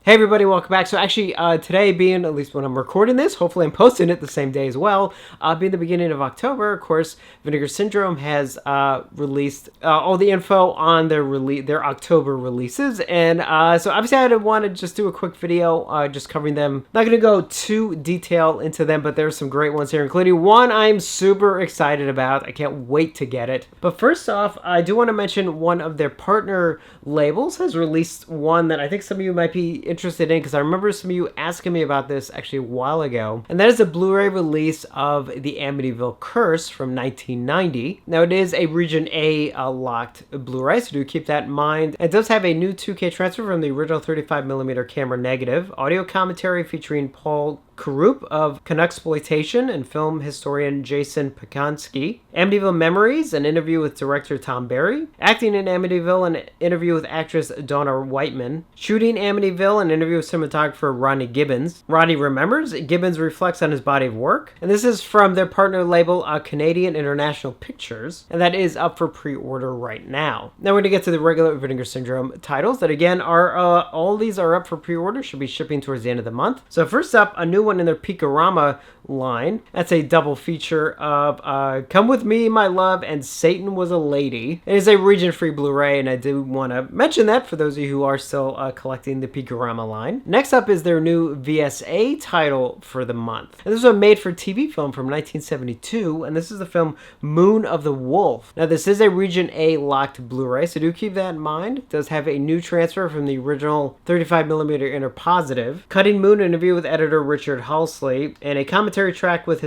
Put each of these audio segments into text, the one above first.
Hey everybody, welcome back. So actually, today being, at least when I'm recording this, hopefully I'm posting it the same day as well, being the beginning of October, of course, Vinegar Syndrome has released all the info on their October releases. And so obviously I want to just do a quick video just covering them. Not going to go too detailed into them, but there's some great ones here, including one I'm super excited about. I can't wait to get it. But first off, I do want to mention one of their partner labels has released one that I think some of you might be interested in, because I remember some of you asking me about this actually a while ago, and that is a Blu-ray release of the Amityville Curse from 1990. Now it is a Region A locked Blu-ray, so do keep that in mind. It does have a new 2K transfer from the original 35mm camera negative, audio commentary featuring Paul Karup of Canucksploitation and film historian Jason Pakonski, Amityville Memories, an interview with director Tom Barry, acting in Amityville, an interview with actress Donna Whiteman, shooting Amityville, an interview with cinematographer Ronnie Gibbons. Ronnie remembers, Gibbons reflects on his body of work, and this is from their partner label Canadian International Pictures, and that is up for pre-order right now. Now we're going to get to the regular Vinegar Syndrome titles that again are, all these are up for pre-order, should be shipping towards the end of the month. So first up, a new one in their Peakorama line. That's a double feature of Come With Me, My Love, and Satan Was a Lady. It is a region-free Blu-ray, and I do want to mention that for those of you who are still collecting the Peakorama line. Next up is their new VSA title for the month. And this is a made-for-TV film from 1972, and this is the film Moon of the Wolf. Now, this is a Region A locked Blu-ray, so do keep that in mind. It does have a new transfer from the original 35mm inner positive, Cutting Moon interview with editor Richard Halsley, and a commentary track with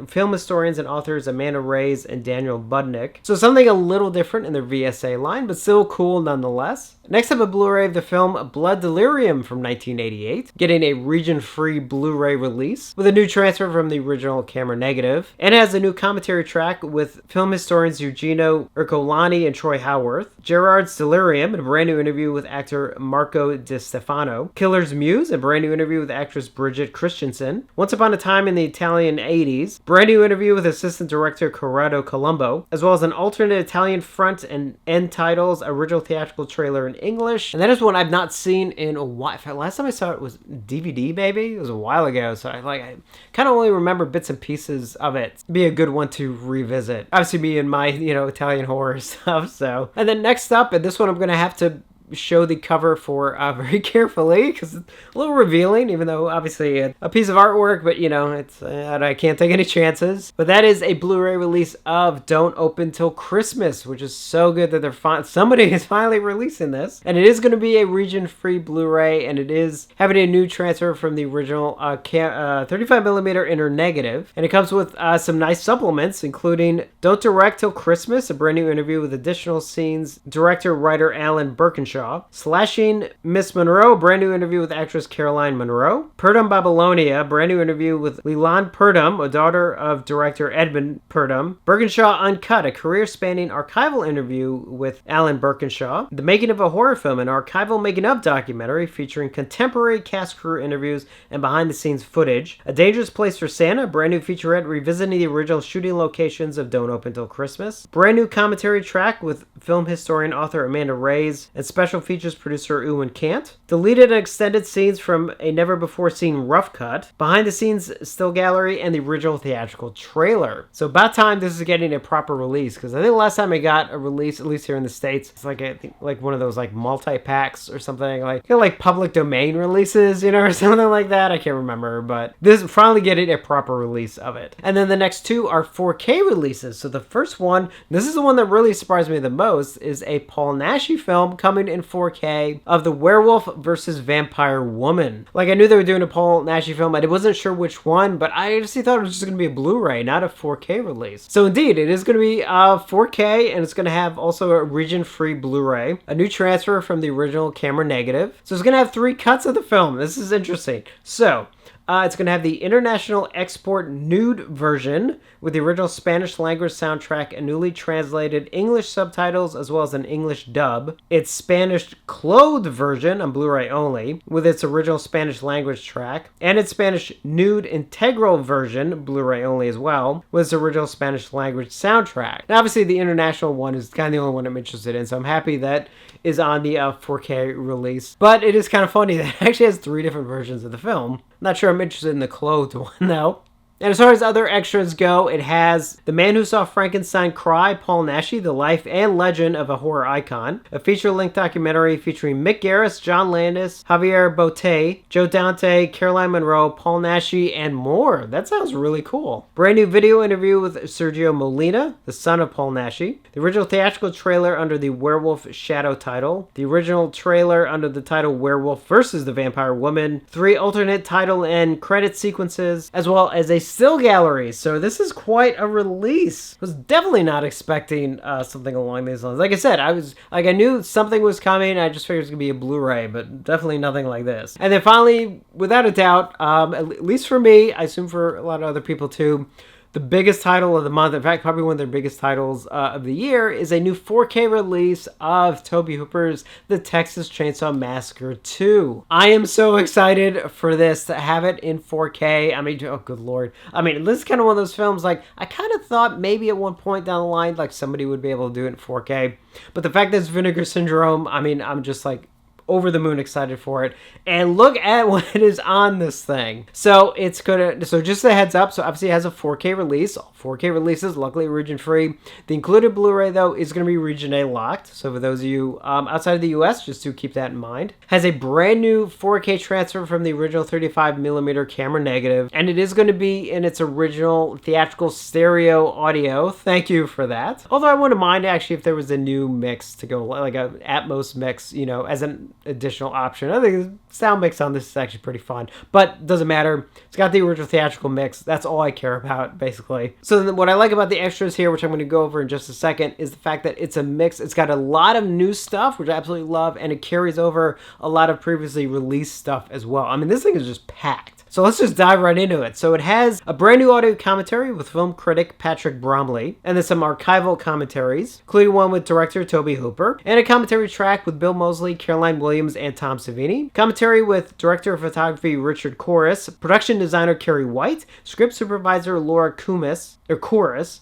film historians and authors Amanda Reyes and Daniel Budnick. So something a little different in their VSA line, but still cool nonetheless. Next up, a Blu-ray of the film Blood Delirium from 1988, getting a region-free Blu-ray release with a new transfer from the original camera negative, and it has a new commentary track with film historians Eugenio Ercolani and Troy Howarth, Gerard's Delirium, and a brand new interview with actor Marco Di Stefano, Killer's Muse, a brand new interview with actress Bridget Christensen, Once Upon a Time in the Italian 80s, brand new interview with assistant director Corrado Colombo, as well as an alternate Italian front and end titles, original theatrical trailer in English, and that is one I've not seen in a while. In fact, last time I saw it was DVD, maybe? It was a while ago, so I kind of only remember bits and pieces of it. It'd be a good one to revisit. Obviously me and my, Italian horror stuff, so. And then next up, and this one I'm going to have to show the cover for very carefully, because it's a little revealing, even though obviously a piece of artwork, but it's I can't take any chances. But that is a Blu-ray release of Don't Open Till Christmas, which is so good that somebody is finally releasing this, and it is going to be a region-free Blu-ray, and it is having a new transfer from the original 35mm inner negative, and it comes with some nice supplements, including Don't Direct Till Christmas, a brand new interview with additional scenes, writer Alan Birkinshaw, Slashing Miss Monroe, brand new interview with actress Caroline Monroe, Purdom Babylonia, brand new interview with Leland Purdom, a daughter of director Edmund Purdom, Birkinshaw Uncut, a career-spanning archival interview with Alan Birkinshaw, The Making of a Horror Film, an archival making-of documentary featuring contemporary cast crew interviews and behind-the-scenes footage, A Dangerous Place for Santa, a brand new featurette revisiting the original shooting locations of Don't Open Till Christmas, brand new commentary track with film historian author Amanda Reyes and special features producer Ewan Cant, deleted and extended scenes from a never-before-seen rough cut, behind-the-scenes still gallery, and the original theatrical trailer. So about time this is getting a proper release, because I think the last time I got a release, at least here in the States, it's like one of those multi-packs or something, like public domain releases, or something like that. I can't remember, but this is finally getting a proper release of it. And then the next two are 4K releases. So the first one, this is the one that really surprised me the most, is a Paul Naschy film coming in 4K of the Werewolf versus Vampire Woman. I knew they were doing a Paul Naschy film, I wasn't sure which one, but I just thought it was just going to be a Blu-ray, not a 4K release. So indeed, it is going to be 4K, and it's going to have also a region-free Blu-ray, a new transfer from the original camera negative. So it's going to have 3 cuts of the film. This is interesting. So It's going to have the international export nude version with the original Spanish language soundtrack and newly translated English subtitles as well as an English dub. Its Spanish clothed version on Blu-ray only with its original Spanish language track, and its Spanish nude integral version, Blu-ray only as well, with its original Spanish language soundtrack. Now obviously the international one is kind of the only one I'm interested in, so I'm happy that is on the 4K release. But it is kind of funny that it actually has 3 different versions of the film. Not sure I'm interested in the clothed one though. And as far as other extras go, it has The Man Who Saw Frankenstein Cry, Paul Naschy, The Life and Legend of a Horror Icon, a feature-length documentary featuring Mick Garris, John Landis, Javier Botet, Joe Dante, Caroline Munro, Paul Naschy, and more. That sounds really cool. Brand new video interview with Sergio Molina, the son of Paul Naschy, the original theatrical trailer under the Werewolf Shadow title, the original trailer under the title Werewolf versus the Vampire Woman, 3 alternate title and credit sequences, as well as a still gallery. So this is quite a release. Was definitely not expecting something along these lines. Like I said, I knew something was coming. I just figured it was gonna be a Blu-ray, but definitely nothing like this. And then finally, without a doubt, at least for me, I assume for a lot of other people too, the biggest title of the month, in fact, probably one of their biggest titles of the year, is a new 4K release of Tobe Hooper's The Texas Chainsaw Massacre 2. I am so excited for this, to have it in 4K. I mean, oh, good Lord. I mean, this is kind of one of those films, like, I kind of thought maybe at one point down the line, like, somebody would be able to do it in 4K. But the fact that it's Vinegar Syndrome, I mean, I'm just like, over the moon excited for it. And look at what it is on this thing. So it's gonna, so just a heads up, so obviously it has a 4K release. All 4K releases, luckily region free. The included Blu-ray though is gonna be region A locked. So for those of you outside of the US, just to keep that in mind. Has a brand new 4K transfer from the original 35mm camera negative. And it is gonna be in its original theatrical stereo audio. Thank you for that. Although I wouldn't mind actually if there was a new mix to go, like a Atmos mix, you know, as an additional option. I think the sound mix on this is actually pretty fun, but doesn't matter. It's got the original theatrical mix. That's all I care about, basically. So then what I like about the extras here, which I'm going to go over in just a second, is the fact that it's a mix. It's got a lot of new stuff, which I absolutely love, and it carries over a lot of previously released stuff as well. I mean, this thing is just packed. So let's just dive right into it. So it has a brand new audio commentary with film critic Patrick Bromley, and then some archival commentaries, including one with director Tobe Hooper, and a commentary track with Bill Moseley, Caroline Williams, and Tom Savini. Commentary with director of photography Richard Corus, production designer Kerry White, script supervisor Laura Kumis,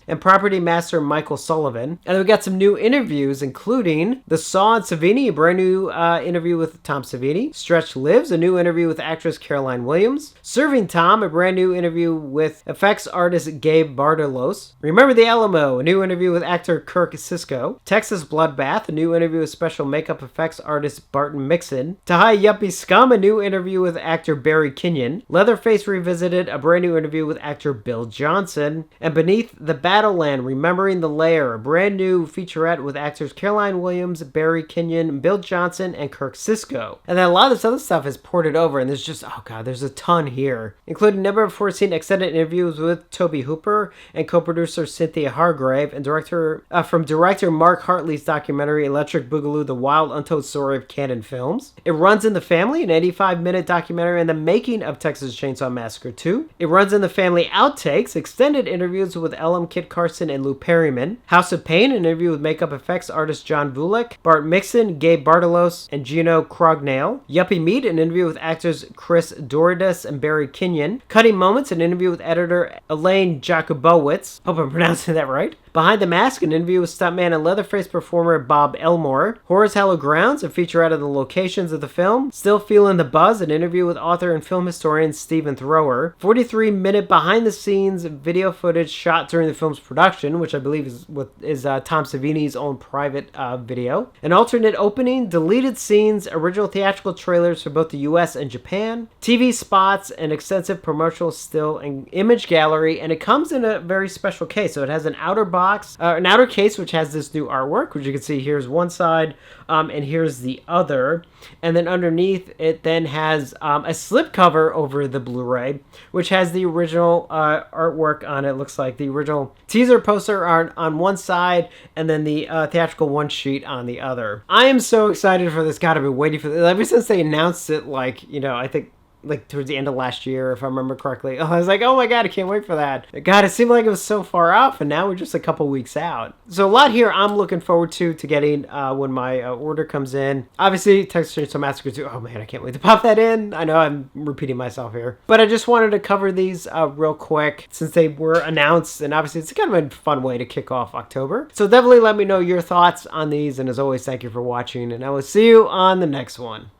and property master Michael Sullivan. And then we got some new interviews, including The Saw and Savini, a brand new interview with Tom Savini. Stretch Lives, a new interview with actress Caroline Williams. Serving Tom, a brand new interview with effects artist Gabe Bartolos. Remember the Alamo, a new interview with actor Kirk Sisko. Texas Bloodbath, a new interview with special makeup effects artist Barton Mixon. Tahai Yuppie Scum, a new interview with actor Barry Kenyon. Leatherface Revisited, a brand new interview with actor Bill Johnson. And Beneath the Battleland, Remembering the Lair, a brand new featurette with actors Caroline Williams, Barry Kenyon, Bill Johnson, and Kirk Sisko. And then a lot of this other stuff is ported over, and there's just, oh god, there's a ton here, including never before seen extended interviews with Tobe Hooper and co-producer Cynthia Hargrave, and director Mark Hartley's documentary Electric Boogaloo: The Wild Untold Story of Canon Films. It Runs in the Family, an 85-minute documentary on the making of Texas Chainsaw Massacre 2. It Runs in the Family Outtakes, extended interviews with Ellum Kit Carson and Lou Perryman. House of Pain, an interview with makeup effects artist John Vulik, Bart Mixon, Gabe Bartolos, and Gino Crognale. Yuppie Meat, an interview with actors Chris Doridas and Barry Kenyon. Cutting Moments, an interview with editor Elaine Jakubowicz. Hope I'm pronouncing that right. Behind the Mask, an interview with stuntman and Leatherface performer Bob Elmore. Horror's Hallowed Grounds, a feature out of the locations of the film. Still Feeling the Buzz, an interview with author and film historian Stephen Thrower. 43-minute behind-the-scenes video footage shot during the film's production, which I believe is Tom Savini's own private video. An alternate opening, deleted scenes, original theatrical trailers for both the US and Japan. TV spots, an extensive promotional still and image gallery, and it comes in a very special case. So it has an outer case which has this new artwork, which you can see here's one side and here's the other, and then underneath it then has a slipcover over the Blu-ray, which has the original artwork on it. Looks like the original teaser poster on one side and then the theatrical one sheet on the other. I am so excited for this. God, I've been waiting for this ever since they announced it, like, you know, I think like towards the end of last year, if I remember correctly. I was like, oh my god, I can't wait for that. God, it seemed like it was so far off, and now we're just a couple weeks out. So a lot here I'm looking forward to getting when my order comes in. Obviously, Texas Chainsaw Massacre 2. Oh man, I can't wait to pop that in. I know I'm repeating myself here, but I just wanted to cover these real quick since they were announced, and obviously it's kind of a fun way to kick off October. So definitely let me know your thoughts on these, and as always, thank you for watching, and I will see you on the next one.